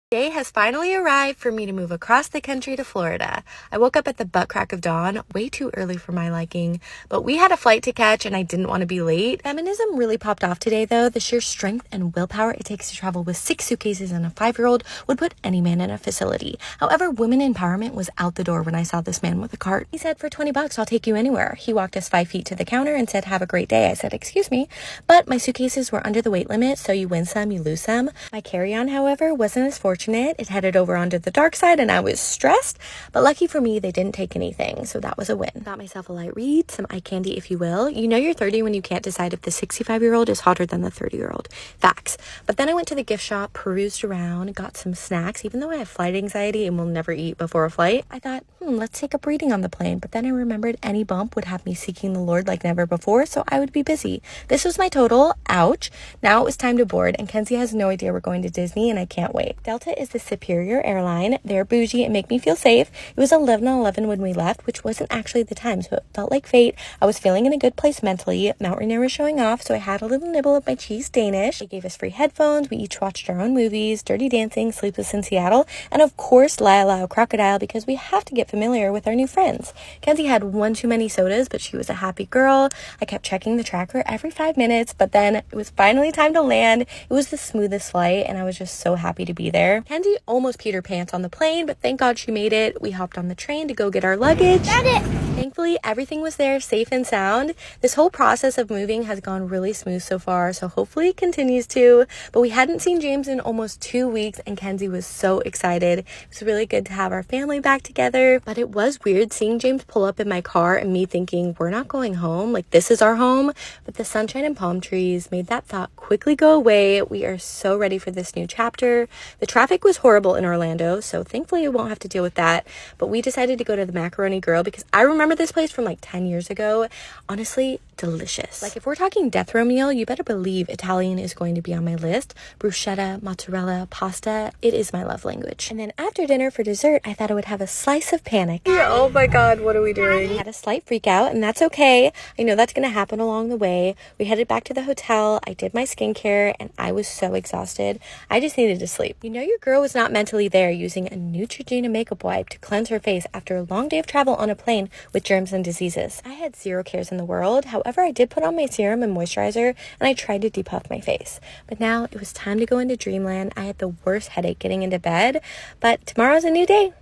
Day has finally arrived for me to move across the country to Florida. I woke up at the butt crack of dawn, way too early for my liking, but we had a flight to catch and I didn't want to be late. Feminism really popped off today though. The sheer strength and willpower it takes to travel with 6 suitcases and a 5-year-old would put any man in a facility. However, women empowerment was out the door when I saw this man with a cart. He said, "For $20, I'll take you anywhere." He walked us 5 feet to the counter and said, "Have a great day." I said, "Excuse me," but my suitcases were under the weight limit, so you win some, you lose some. My carry-on, however, wasn't as fortunate. It headed over onto the dark side and I was stressed, but lucky for me, they didn't take anything, so that was a win. Got myself a light read, some eye candy if you will. You know you're 30 when you can't decide if the 65-year-old is hotter than the 30-year-old. Facts. But then I went to the gift shop, perused around, got some snacks. Even though I have flight anxiety and will never eat before a flight, I thought, let's take up reading on the plane. But then I remembered any bump would have me seeking the Lord like never before, so I would be busy. This was my total. Ouch. Now it was time to board, and Kenzie has no idea we're going to Disney, and I can't wait. Delta is the superior airline. They're bougie and make me feel safe. It was 11:11 when we left, which wasn't actually the time, so it felt like fate. I was feeling in a good place mentally. Mount Rainier was showing off, so I had a little nibble of my cheese Danish. They gave us free headphones. We each watched our own movies, Dirty Dancing, Sleepless in Seattle, and of course Lyle Crocodile, because we have to get familiar with our new friends. Kenzie had one too many sodas, but she was a happy girl. I kept checking the tracker every 5 minutes, but then it was finally time to land. It was the smoothest flight, and I was just so happy to be there. Kenzie almost peed her pants on the plane, but thank God she made it. We hopped on the train to go get our luggage. Got it! Thankfully, everything was there safe and sound. This whole process of moving has gone really smooth so far, so hopefully it continues to. But we hadn't seen James in almost 2 weeks, and Kenzie was so excited. It was really good to have our family back together, but it was weird seeing James pull up in my car and me thinking, we're not going home, like this is our home. But the sunshine and palm trees made that thought quickly go away. We are so ready for this new chapter. The traffic was horrible in Orlando, so thankfully we won't have to deal with that. But we decided to go to the Macaroni Grill because I remember this place from like 10 years ago. Honestly, delicious. Like if we're talking death row meal, you better believe Italian is going to be on my list. Bruschetta, mozzarella, pasta. It is my love language. And then after dinner for dessert, I thought I would have a slice of panic. Oh my God, what are we doing? I had a slight freak out, and that's okay. I know that's going to happen along the way. We headed back to the hotel. I did my skincare and I was so exhausted. I just needed to sleep. You know your girl was not mentally there using a Neutrogena makeup wipe to cleanse her face after a long day of travel on a plane with germs and diseases. I had zero cares in the world. However, I did put on my serum and moisturizer and I tried to depuff my face. But now it was time to go into dreamland. I had the worst headache getting into bed, but tomorrow's a new day.